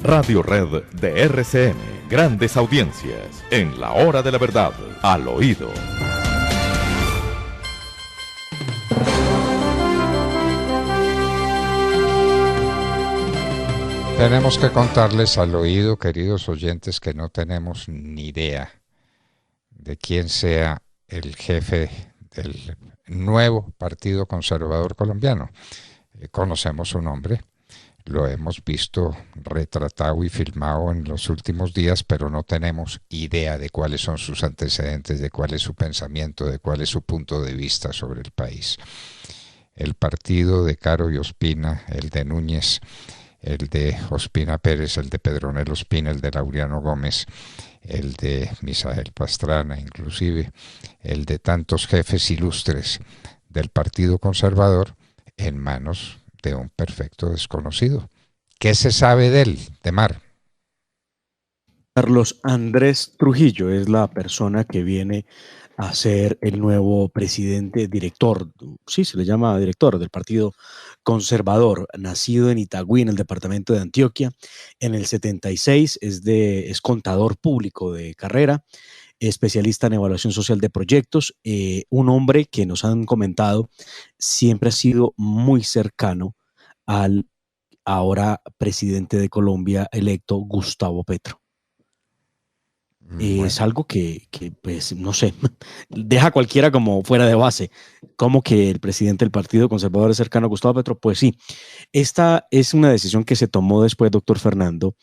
Radio Red de RCN. Grandes audiencias. En la hora de la verdad. Al oído. Tenemos que contarles al oído, queridos oyentes, que no tenemos ni idea de quién sea el jefe del nuevo Partido Conservador Colombiano. Conocemos su nombre, lo hemos visto retratado y filmado en los últimos días, pero no tenemos idea de cuáles son sus antecedentes, de cuál es su pensamiento, de cuál es su punto de vista sobre el país. El partido de Caro y Ospina, el de Núñez, el de Ospina Pérez, el de Pedronel Ospina, el de Laureano Gómez, el de Misael Pastrana, inclusive, el de tantos jefes ilustres del Partido Conservador, en manos de un perfecto desconocido. ¿Qué se sabe de él, Demar? Carlos Andrés Trujillo es la persona que viene a ser el nuevo presidente, director, sí, se le llama director del Partido Conservador, nacido en Itagüí, en el departamento de Antioquia, en el 76, es contador público de carrera, especialista en evaluación social de proyectos, un hombre que nos han comentado siempre ha sido muy cercano al ahora presidente de Colombia electo, Gustavo Petro. Bueno. Es algo que, pues, no sé, deja a cualquiera como fuera de base. ¿Cómo que el presidente del Partido Conservador es cercano a Gustavo Petro? Pues sí, esta es una decisión que se tomó después, doctor Fernando,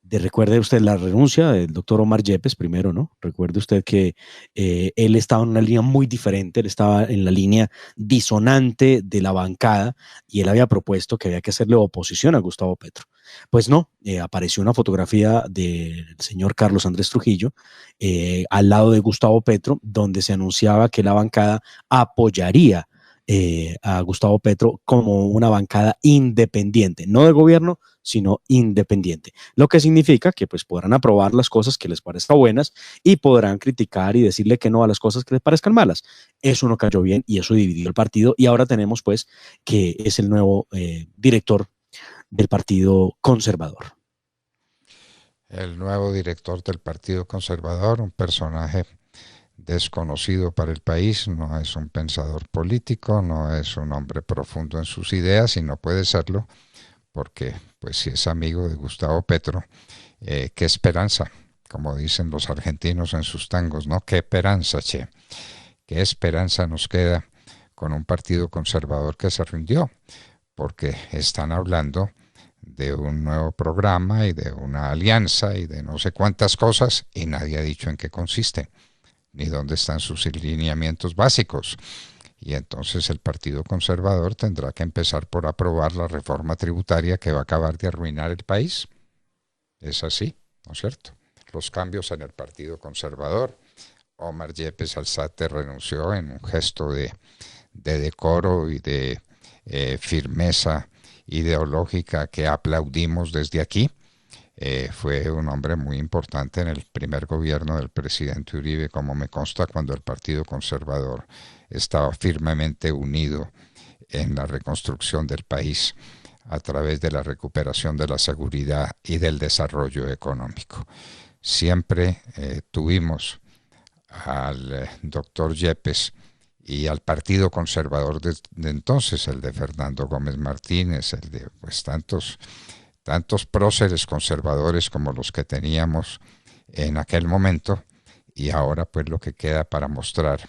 recuerde usted la renuncia del doctor Omar Yepes primero, ¿no? Recuerde usted que él estaba en una línea muy diferente, él estaba en la línea disonante de la bancada y él había propuesto que había que hacerle oposición a Gustavo Petro. Pues no, apareció una fotografía del señor Carlos Andrés Trujillo al lado de Gustavo Petro, donde se anunciaba que la bancada apoyaría a Gustavo Petro como una bancada independiente, no de gobierno, sino independiente, lo que significa que pues podrán aprobar las cosas que les parezcan buenas y podrán criticar y decirle que no a las cosas que les parezcan malas. Eso no cayó bien y eso dividió el partido y ahora tenemos pues que es el nuevo director del Partido Conservador. El nuevo director del Partido Conservador, un personaje desconocido para el país, no es un pensador político, no es un hombre profundo en sus ideas y no puede serlo porque pues si es amigo de Gustavo Petro, qué esperanza, como dicen los argentinos en sus tangos, ¿no? Qué esperanza, che, qué esperanza nos queda con un partido conservador que se rindió, porque están hablando de un nuevo programa y de una alianza y de no sé cuántas cosas y nadie ha dicho en qué consiste ni dónde están sus lineamientos básicos. Y entonces el Partido Conservador tendrá que empezar por aprobar la reforma tributaria que va a acabar de arruinar el país. Es así, ¿no es cierto? Los cambios en el Partido Conservador. Omar Yepes Alzate renunció en un gesto de decoro y de firmeza ideológica que aplaudimos desde aquí. Fue un hombre muy importante en el primer gobierno del presidente Uribe, como me consta, cuando el Partido Conservador estaba firmemente unido en la reconstrucción del país a través de la recuperación de la seguridad y del desarrollo económico. Siempre tuvimos al doctor Yepes y al Partido Conservador de entonces, el de Fernando Gómez Martínez, el de pues tantos próceres conservadores como los que teníamos en aquel momento, y ahora pues lo que queda para mostrar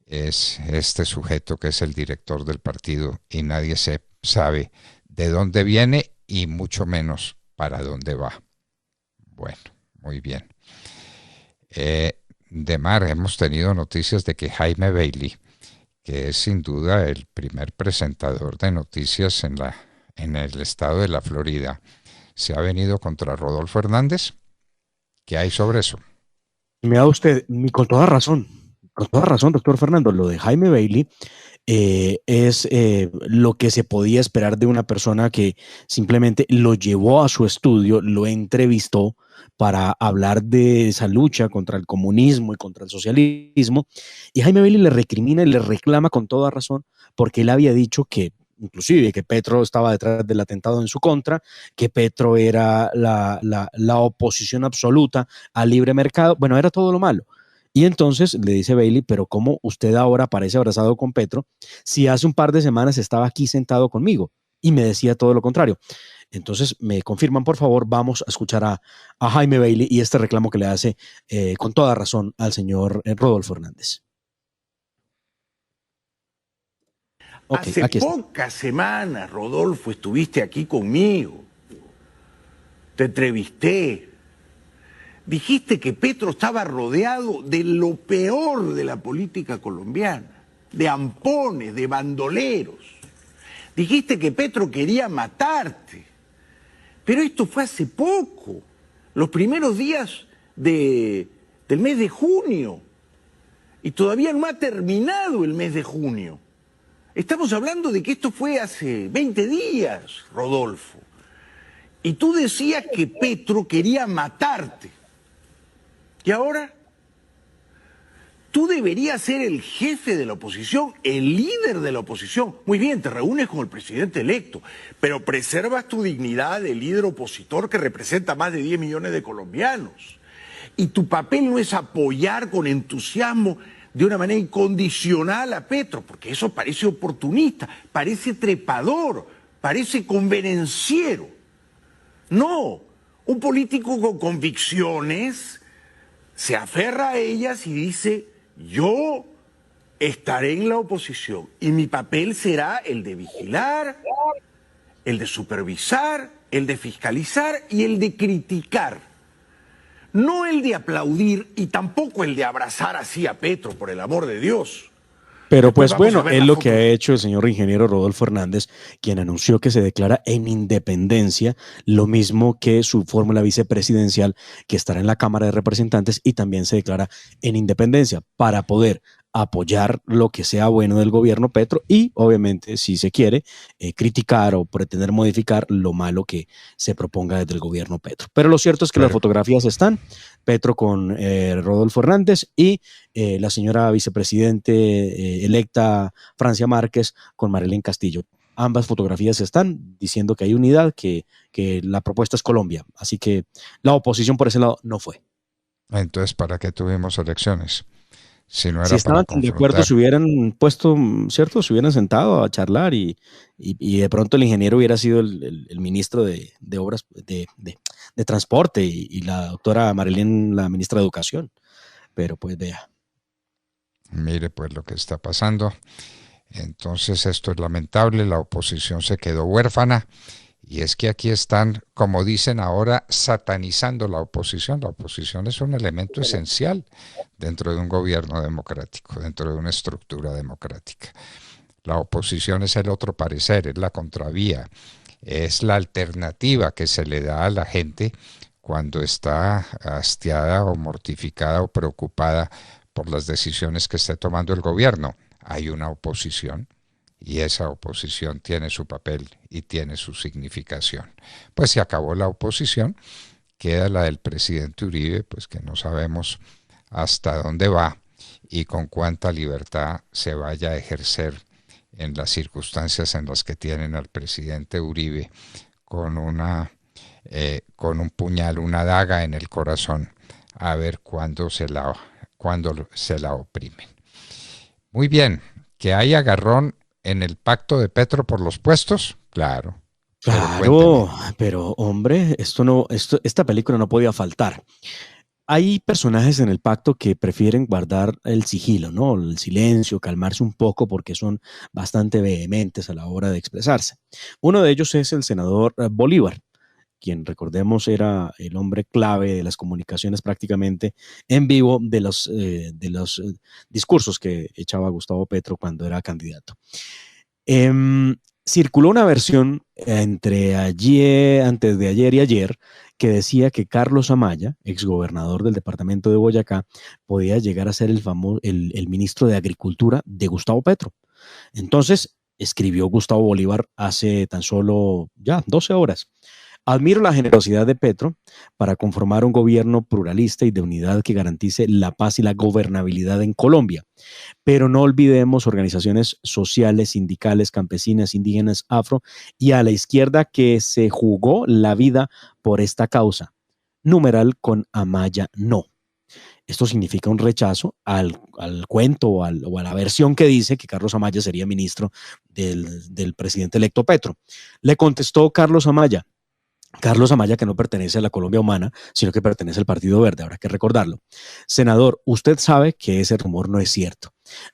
es este sujeto que es el director del partido y nadie sabe de dónde viene y mucho menos para dónde va. Bueno, muy bien. Demar, hemos tenido noticias de que Jaime Bailey, que es sin duda el primer presentador de noticias en el estado de la Florida, se ha venido contra Rodolfo Hernández. ¿Qué hay sobre eso? Me da usted con toda razón, doctor Fernando. Lo de Jaime Bailey es lo que se podía esperar de una persona que simplemente lo llevó a su estudio, lo entrevistó para hablar de esa lucha contra el comunismo y contra el socialismo, y Jaime Bailey le recrimina y le reclama con toda razón porque él había dicho que inclusive que Petro estaba detrás del atentado en su contra, que Petro era la oposición absoluta al libre mercado. Bueno, era todo lo malo. Y entonces le dice Bailey, pero ¿cómo usted ahora aparece abrazado con Petro si hace un par de semanas estaba aquí sentado conmigo y me decía todo lo contrario? Entonces me confirman, por favor, vamos a escuchar a Jaime Bailey y este reclamo que le hace con toda razón al señor Rodolfo Hernández. Okay, hace pocas semanas, Rodolfo, estuviste aquí conmigo. Te entrevisté. Dijiste que Petro estaba rodeado de lo peor de la política colombiana, de ampones, de bandoleros. Dijiste que Petro quería matarte. Pero esto fue hace poco, los primeros días del mes de junio. Y todavía no ha terminado el mes de junio. Estamos hablando de que esto fue hace 20 días, Rodolfo. Y tú decías que Petro quería matarte. ¿Y ahora? Tú deberías ser el jefe de la oposición, el líder de la oposición. Muy bien, te reúnes con el presidente electo, pero preservas tu dignidad de líder opositor que representa a más de 10 millones de colombianos. Y tu papel no es apoyar con entusiasmo de una manera incondicional a Petro, porque eso parece oportunista, parece trepador, parece convenenciero. No, un político con convicciones se aferra a ellas y dice: yo estaré en la oposición y mi papel será el de vigilar, el de supervisar, el de fiscalizar y el de criticar. No el de aplaudir y tampoco el de abrazar así a Petro, por el amor de Dios. Pero pues bueno, es lo que ha hecho el señor ingeniero Rodolfo Hernández, quien anunció que se declara en independencia, lo mismo que su fórmula vicepresidencial, que estará en la Cámara de Representantes, y también se declara en independencia para poder apoyar lo que sea bueno del gobierno Petro y, obviamente, si se quiere, criticar o pretender modificar lo malo que se proponga desde el gobierno Petro. Pero lo cierto es que las fotografías están, Petro con Rodolfo Hernández y la señora vicepresidente electa Francia Márquez con Marilyn Castillo. Ambas fotografías están diciendo que hay unidad, que la propuesta es Colombia. Así que la oposición por ese lado no fue. Entonces, ¿para qué tuvimos elecciones? Si no era si estaban de acuerdo, se hubieran puesto, ¿cierto? Se hubieran sentado a charlar y de pronto el ingeniero hubiera sido el ministro de Obras de Transporte y la doctora Marilyn la ministra de Educación. Pero pues vea. Mire pues lo que está pasando. Entonces esto es lamentable, la oposición se quedó huérfana. Y es que aquí están, como dicen ahora, satanizando la oposición. La oposición es un elemento esencial dentro de un gobierno democrático, dentro de una estructura democrática. La oposición es el otro parecer, es la contravía, es la alternativa que se le da a la gente cuando está hastiada o mortificada o preocupada por las decisiones que esté tomando el gobierno. Hay una oposición. Y esa oposición tiene su papel y tiene su significación. Pues se acabó la oposición, queda la del presidente Uribe, pues que no sabemos hasta dónde va y con cuánta libertad se vaya a ejercer en las circunstancias en las que tienen al presidente Uribe con un puñal, una daga en el corazón, a ver cuándo se la oprimen. Muy bien, que hay agarrón en el pacto de Petro por los puestos, claro. Claro, pero hombre, esta película no podía faltar. Hay personajes en el pacto que prefieren guardar el sigilo, ¿no? El silencio, calmarse un poco porque son bastante vehementes a la hora de expresarse. Uno de ellos es el senador Bolívar, quien recordemos era el hombre clave de las comunicaciones prácticamente en vivo de los discursos que echaba Gustavo Petro cuando era candidato. Circuló una versión antes de ayer y ayer que decía que Carlos Amaya, exgobernador del departamento de Boyacá, podía llegar a ser el ministro de Agricultura de Gustavo Petro. Entonces, escribió Gustavo Bolívar hace tan solo 12 horas. Admiro la generosidad de Petro para conformar un gobierno pluralista y de unidad que garantice la paz y la gobernabilidad en Colombia. Pero no olvidemos organizaciones sociales, sindicales, campesinas, indígenas, afro y a la izquierda que se jugó la vida por esta causa. Numeral con Amaya no. Esto significa un rechazo al cuento o a la versión que dice que Carlos Amaya sería ministro del presidente electo Petro. Le contestó Carlos Amaya, que no pertenece a la Colombia Humana, sino que pertenece al Partido Verde, habrá que recordarlo. Senador, usted sabe que ese rumor no es cierto.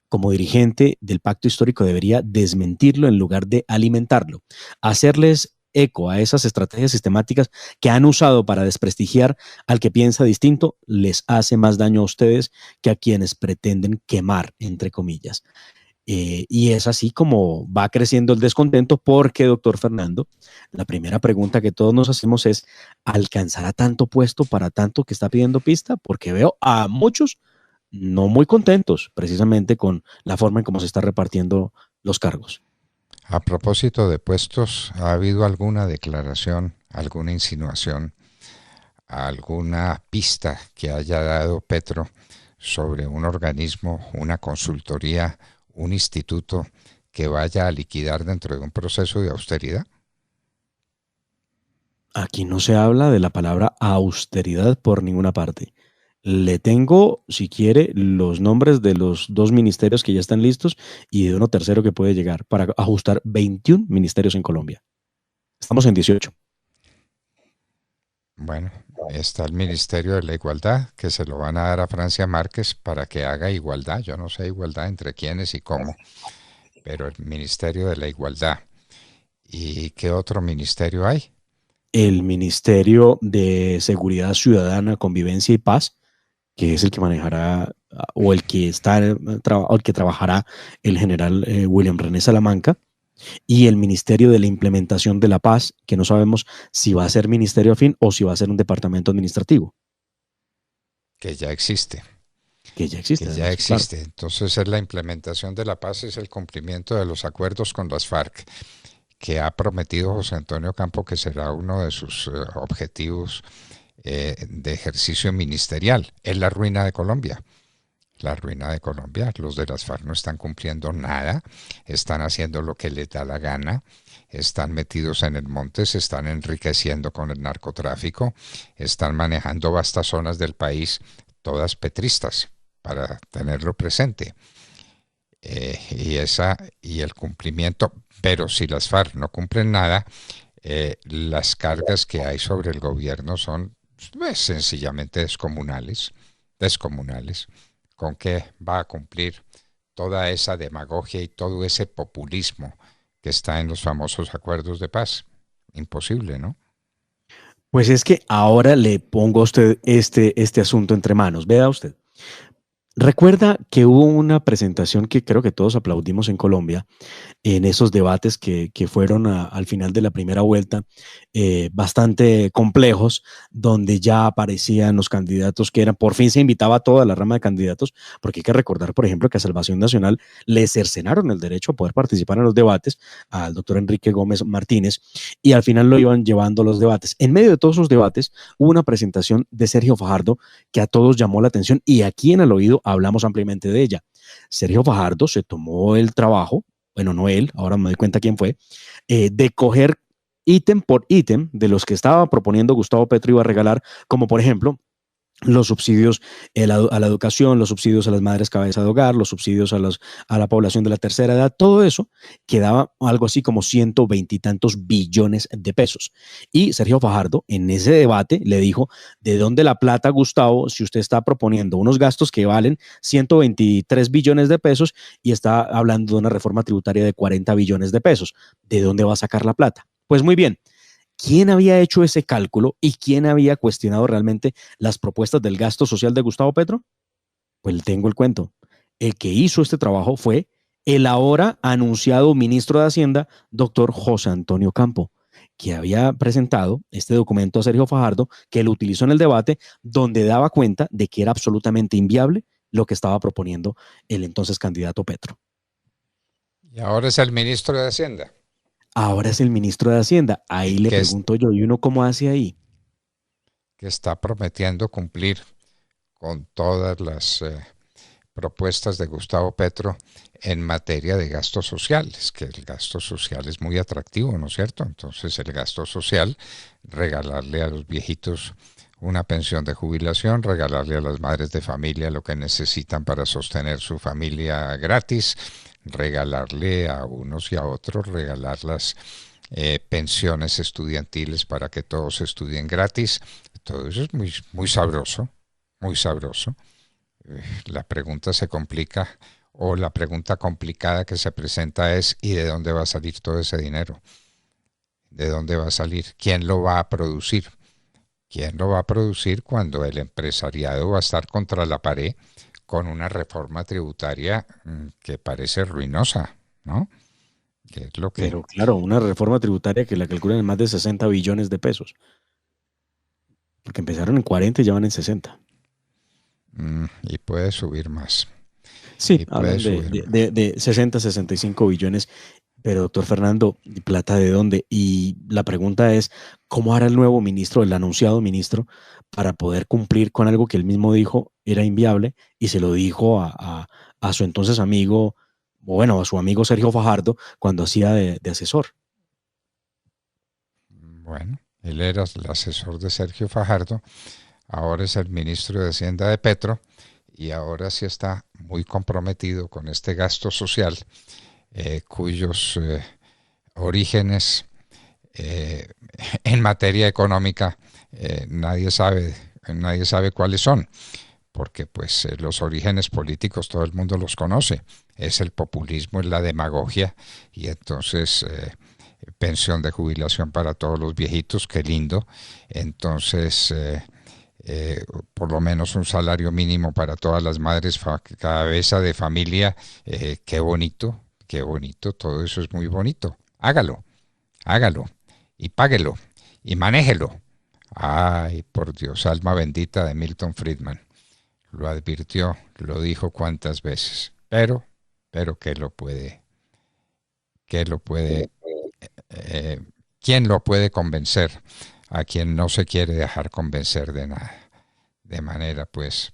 Como dirigente del pacto histórico debería desmentirlo en lugar de alimentarlo, hacerles eco a esas estrategias sistemáticas que han usado para desprestigiar al que piensa distinto, les hace más daño a ustedes que a quienes pretenden quemar, entre comillas. Y es así como va creciendo el descontento porque, doctor Fernando, la primera pregunta que todos nos hacemos es, ¿alcanzará tanto puesto para tanto que está pidiendo pista? Porque veo a muchos no muy contentos precisamente con la forma en cómo se está repartiendo los cargos. A propósito de puestos, ¿ha habido alguna declaración, alguna insinuación, alguna pista que haya dado Petro sobre un organismo, una consultoría, un instituto que vaya a liquidar dentro de un proceso de austeridad? Aquí no se habla de la palabra austeridad por ninguna parte. Le tengo, si quiere, los nombres de los 2 ministerios que ya están listos y de uno tercero que puede llegar para ajustar 21 ministerios en Colombia. Estamos en 18. Bueno, está el Ministerio de la Igualdad, que se lo van a dar a Francia Márquez para que haga igualdad. Yo no sé igualdad entre quiénes y cómo, pero el Ministerio de la Igualdad. ¿Y qué otro ministerio hay? El Ministerio de Seguridad Ciudadana, Convivencia y Paz, que es el que manejará o el que trabajará el general William René Salamanca, y el Ministerio de la Implementación de la Paz, que no sabemos si va a ser ministerio afín o si va a ser un departamento administrativo. Que ya existe. Que ya existe. Que ya existe. Claro. Entonces es la implementación de la paz, es el cumplimiento de los acuerdos con las FARC, que ha prometido José Antonio Campo que será uno de sus objetivos de ejercicio ministerial. Es la ruina de Colombia. La ruina de Colombia. Los de las FARC no están cumpliendo nada, están haciendo lo que les da la gana, están metidos en el monte, se están enriqueciendo con el narcotráfico, están manejando vastas zonas del país, todas petristas, para tenerlo presente. Y el cumplimiento, pero si las FARC no cumplen nada, las cargas que hay sobre el gobierno son sencillamente descomunales. ¿Con qué va a cumplir toda esa demagogia y todo ese populismo que está en los famosos acuerdos de paz? Imposible, ¿no? Pues es que ahora le pongo a usted este asunto entre manos. Vea usted. Recuerda que hubo una presentación que creo que todos aplaudimos en Colombia en esos debates que fueron al final de la primera vuelta, bastante complejos, donde ya aparecían los candidatos que eran, por fin se invitaba a toda la rama de candidatos, porque hay que recordar, por ejemplo, que a Salvación Nacional le cercenaron el derecho a poder participar en los debates al doctor Enrique Gómez Martínez, y al final lo iban llevando a los debates. En medio de todos esos debates hubo una presentación de Sergio Fajardo que a todos llamó la atención y aquí en Al Oído hablamos ampliamente de ella. Sergio Fajardo se tomó el trabajo, bueno, no él, ahora me doy cuenta quién fue, de coger ítem por ítem de los que estaba proponiendo Gustavo Petro iba a regalar, como por ejemplo los subsidios a la educación, los subsidios a las madres cabeza de hogar, los subsidios a la población de la tercera edad, todo eso quedaba algo así como 120 y tantos billones de pesos. Y Sergio Fajardo en ese debate le dijo, ¿de dónde la plata, Gustavo, si usted está proponiendo unos gastos que valen 123 billones de pesos y está hablando de una reforma tributaria de 40 billones de pesos? ¿De dónde va a sacar la plata? Pues muy bien. ¿Quién había hecho ese cálculo y quién había cuestionado realmente las propuestas del gasto social de Gustavo Petro? Pues tengo el cuento. El que hizo este trabajo fue el ahora anunciado ministro de Hacienda, doctor José Antonio Campo, que había presentado este documento a Sergio Fajardo, que lo utilizó en el debate, donde daba cuenta de que era absolutamente inviable lo que estaba proponiendo el entonces candidato Petro. Y ahora es el ministro de Hacienda. ahora es el ministro de Hacienda. Ahí le pregunto yo, ¿y uno cómo hace ahí? Que está prometiendo cumplir con todas las propuestas de Gustavo Petro en materia de gasto social. Es que el gasto social es muy atractivo, ¿no es cierto? Entonces el gasto social, regalarle a los viejitos una pensión de jubilación, regalarle a las madres de familia lo que necesitan para sostener su familia gratis, regalarle a unos y a otros, regalar las pensiones estudiantiles para que todos estudien gratis. Todo eso es muy, muy sabroso, muy sabroso. La pregunta se complica, o la pregunta complicada que se presenta es: ¿y de dónde va a salir todo ese dinero? ¿De dónde va a salir? ¿Quién lo va a producir? ¿Quién lo va a producir cuando el empresariado va a estar contra la pared con una reforma tributaria que parece ruinosa, ¿no? Que es lo que... Pero claro, una reforma tributaria que la calculan en más de 60 billones de pesos. Porque empezaron en 40 y ya van en 60. Y puede subir más. Sí, hablan de 60, 65 billones. Pero, doctor Fernando, ¿plata de dónde? Y la pregunta es, ¿cómo hará el nuevo ministro, el anunciado ministro, para poder cumplir con algo que él mismo dijo era inviable y se lo dijo a su entonces amigo, bueno, a su amigo Sergio Fajardo, cuando hacía de asesor? Bueno, él era el asesor de Sergio Fajardo, ahora es el ministro de Hacienda de Petro y ahora sí está muy comprometido con este gasto social, cuyos orígenes en materia económica nadie sabe cuáles son, porque pues los orígenes políticos todo el mundo los conoce, es el populismo, es la demagogia, y entonces pensión de jubilación para todos los viejitos, qué lindo. Entonces por lo menos un salario mínimo para todas las madres, cabeza de familia, qué bonito, todo eso es muy bonito. Hágalo y páguelo y manéjelo. Ay, por Dios, alma bendita de Milton Friedman. Lo advirtió, lo dijo cuántas veces, pero ¿qué lo puede ¿quién lo puede convencer a quien no se quiere dejar convencer de nada? De manera pues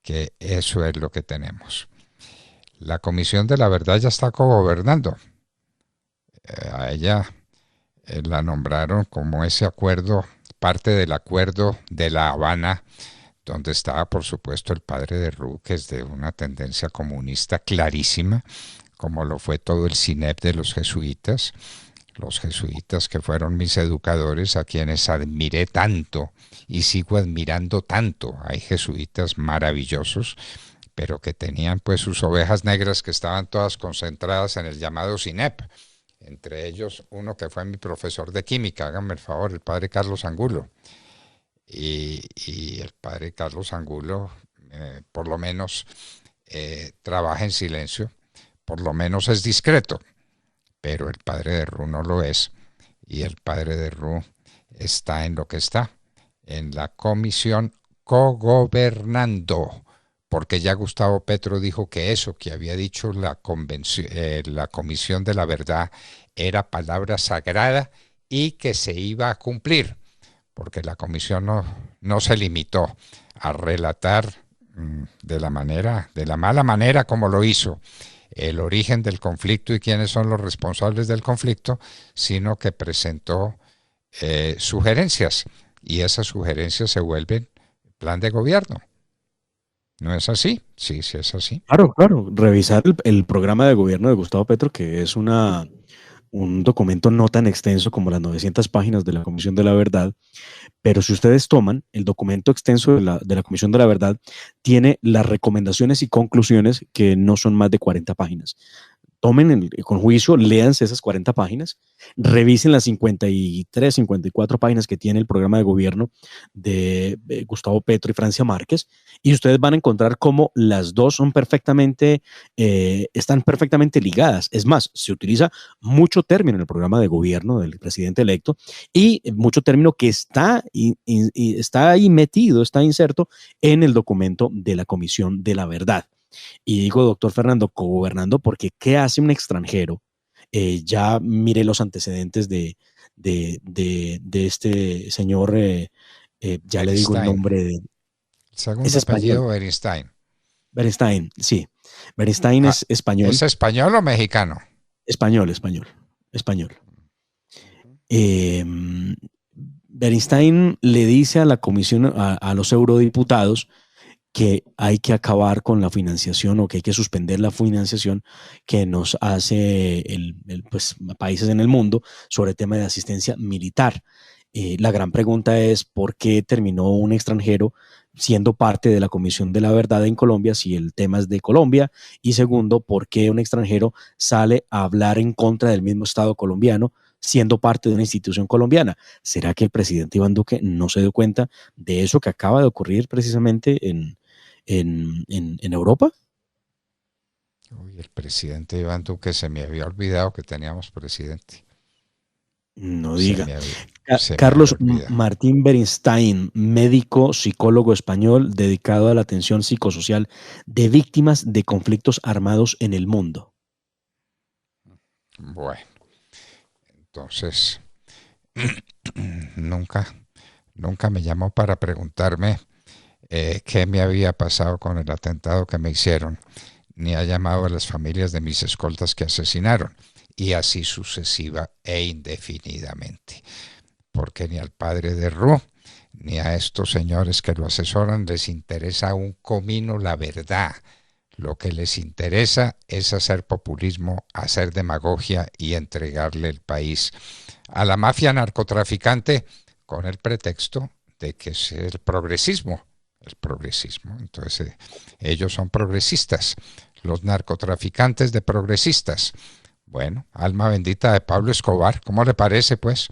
que eso es lo que tenemos. La Comisión de la Verdad ya está cogobernando. A ella la nombraron como ese acuerdo, parte del acuerdo de La Habana, donde estaba por supuesto el padre de Ru, que es de una tendencia comunista clarísima, como lo fue todo el CINEP de los jesuitas que fueron mis educadores, a quienes admiré tanto y sigo admirando tanto. Hay jesuitas maravillosos, pero que tenían pues sus ovejas negras que estaban todas concentradas en el llamado CINEP. Entre ellos uno que fue mi profesor de química, háganme el favor, el padre Carlos Angulo. Y el padre Carlos Angulo por lo menos trabaja en silencio, por lo menos es discreto, pero el padre de Ru no lo es, y el padre de Ru está en lo que está, en la comisión cogobernando, porque ya Gustavo Petro dijo que eso que había dicho la Comisión de la Verdad era palabra sagrada y que se iba a cumplir, porque la comisión no se limitó a relatar de la mala manera como lo hizo, el origen del conflicto y quiénes son los responsables del conflicto, sino que presentó sugerencias, y esas sugerencias se vuelven plan de gobierno. ¿No es así? Sí, es así. Claro, revisar el programa de gobierno de Gustavo Petro, que es un documento no tan extenso como las 900 páginas de la Comisión de la Verdad, pero si ustedes toman el documento extenso de la Comisión de la Verdad, tiene las recomendaciones y conclusiones que no son más de 40 páginas. Tomen con juicio, léanse esas 40 páginas, revisen las 53, 54 páginas que tiene el programa de gobierno de Gustavo Petro y Francia Márquez, y ustedes van a encontrar cómo las dos son están perfectamente ligadas. Es más, se utiliza mucho término en el programa de gobierno del presidente electo y mucho término que está ahí metido, está inserto en el documento de la Comisión de la Verdad. Y digo, doctor Fernando, cogobernando, porque ¿qué hace un extranjero Ya miré los antecedentes de este señor, ya le digo el nombre. El segundo es español. apellido, Beristain. Beristain, sí. Beristain es español. ¿Es español o mexicano? Español. Beristain le dice a la comisión, a los eurodiputados, que hay que acabar con la financiación o que hay que suspender la financiación que nos hace pues, países en el mundo sobre el tema de asistencia militar. La gran pregunta es por qué terminó un extranjero siendo parte de la Comisión de la Verdad en Colombia si el tema es de Colombia, y segundo, por qué un extranjero sale a hablar en contra del mismo Estado colombiano siendo parte de una institución colombiana. ¿Será que el presidente Iván Duque no se dio cuenta de eso que acaba de ocurrir precisamente en Europa? Uy, el presidente Iván Duque, se me había olvidado que teníamos presidente. No diga. Carlos Martín Beristain, médico, psicólogo español dedicado a la atención psicosocial de víctimas de conflictos armados en el mundo. Bueno, entonces nunca me llamó para preguntarme qué me había pasado con el atentado que me hicieron, ni ha llamado a las familias de mis escoltas que asesinaron, y así sucesiva e indefinidamente, porque ni al padre de Ru ni a estos señores que lo asesoran les interesa un comino la verdad. Lo que les interesa es hacer populismo, hacer demagogia y entregarle el país a la mafia narcotraficante con el pretexto de que es el progresismo. Entonces ellos son progresistas, los narcotraficantes de progresistas. Bueno, alma bendita de Pablo Escobar, ¿cómo le parece, pues?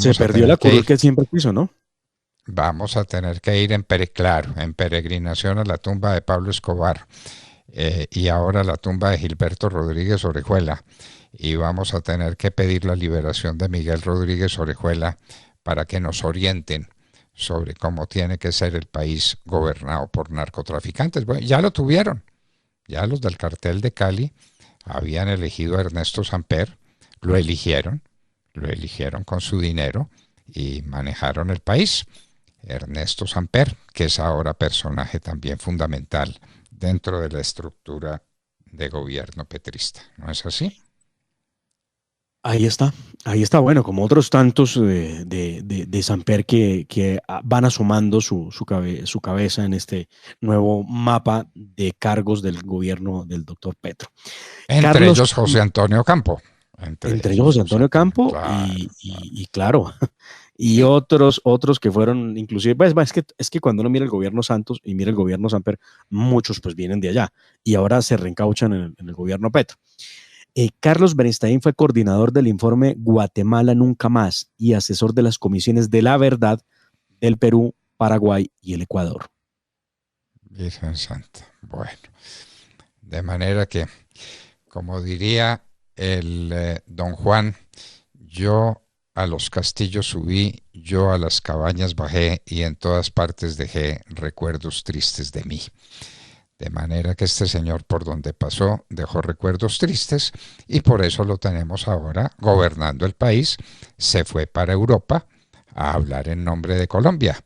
Se perdió la curul que siempre quiso, ¿no? Vamos a tener que ir en peregrinación a la tumba de Pablo Escobar, y ahora la tumba de Gilberto Rodríguez Orejuela, y vamos a tener que pedir la liberación de Miguel Rodríguez Orejuela para que nos orienten sobre cómo tiene que ser el país gobernado por narcotraficantes. Bueno, ya lo tuvieron, ya los del cartel de Cali habían elegido a Ernesto Samper, lo eligieron con su dinero y manejaron el país. Ernesto Samper, que es ahora personaje también fundamental dentro de la estructura de gobierno petrista, ¿no es así? Ahí está, bueno, como otros tantos de Samper que van asomando su cabeza en este nuevo mapa de cargos del gobierno del doctor Petro. Entre ellos José Antonio Campo. Entre ellos José Antonio Campo, claro, y claro, y otros que fueron, inclusive, pues, es que cuando uno mira el gobierno Santos y mira el gobierno Samper, muchos pues vienen de allá y ahora se reencauchan en el gobierno Petro. Carlos Beristain fue coordinador del informe Guatemala Nunca Más y asesor de las comisiones de la verdad del Perú, Paraguay y el Ecuador. Virgen Santa. Bueno, de manera que, como diría el don Juan, yo a los castillos subí, yo a las cabañas bajé y en todas partes dejé recuerdos tristes de mí. De manera que este señor por donde pasó dejó recuerdos tristes y por eso lo tenemos ahora gobernando el país. Se fue para Europa a hablar en nombre de Colombia.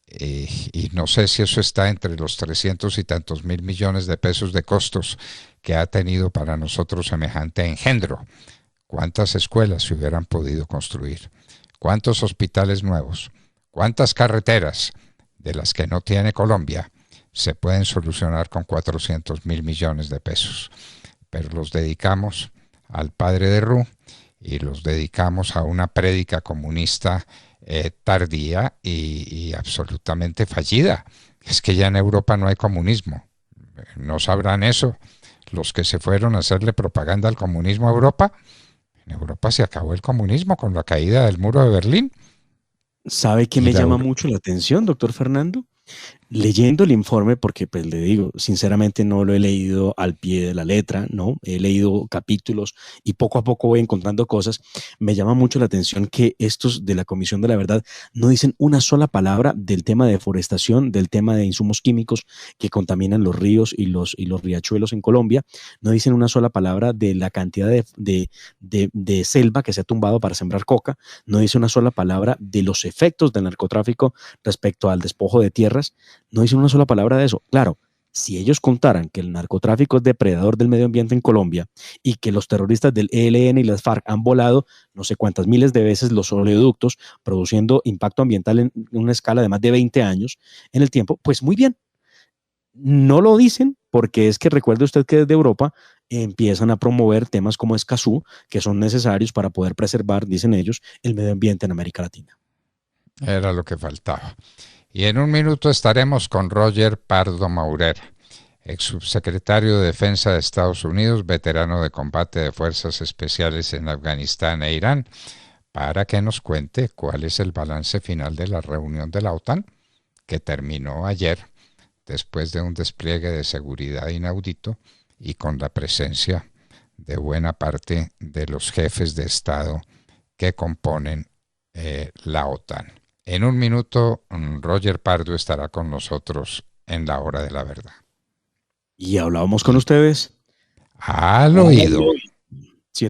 Y no sé si eso está entre los 300 y tantos mil millones de pesos de costos que ha tenido para nosotros semejante engendro. ¿Cuántas escuelas se hubieran podido construir? ¿Cuántos hospitales nuevos? ¿Cuántas carreteras de las que no tiene Colombia se pueden solucionar con 400 mil millones de pesos? Pero los dedicamos al padre de Ru y los dedicamos a una prédica comunista tardía y absolutamente fallida. Es que ya en Europa no hay comunismo. ¿No sabrán eso los que se fueron a hacerle propaganda al comunismo a Europa? En Europa se acabó el comunismo con la caída del muro de Berlín. ¿Sabe qué me llama mucho la atención, doctor Fernando? leyendo el informe, porque pues le digo, sinceramente no lo he leído al pie de la letra, ¿no? He leído capítulos y poco a poco voy encontrando cosas. Me llama mucho la atención que estos de la Comisión de la Verdad no dicen una sola palabra del tema de deforestación, del tema de insumos químicos que contaminan los ríos y los riachuelos en Colombia. No dicen una sola palabra de la cantidad de selva que se ha tumbado para sembrar coca. No dice una sola palabra de los efectos del narcotráfico respecto al despojo de tierras. No dicen una sola palabra de eso. Claro, si ellos contaran que el narcotráfico es depredador del medio ambiente en Colombia y que los terroristas del ELN y las FARC han volado no sé cuántas miles de veces los oleoductos, produciendo impacto ambiental en una escala de más de 20 años en el tiempo, pues muy bien. No lo dicen porque es que recuerde usted que desde Europa empiezan a promover temas como Escazú, que son necesarios para poder preservar, dicen ellos, el medio ambiente en América Latina. Era lo que faltaba. Y en un minuto estaremos con Roger Pardo Maurer, ex subsecretario de Defensa de Estados Unidos, veterano de combate de fuerzas especiales en Afganistán e Irán, para que nos cuente cuál es el balance final de la reunión de la OTAN, que terminó ayer, después de un despliegue de seguridad inaudito y con la presencia de buena parte de los jefes de Estado que componen la OTAN. En un minuto, Roger Pardo estará con nosotros en la hora de la verdad. Y hablábamos con ustedes al oído.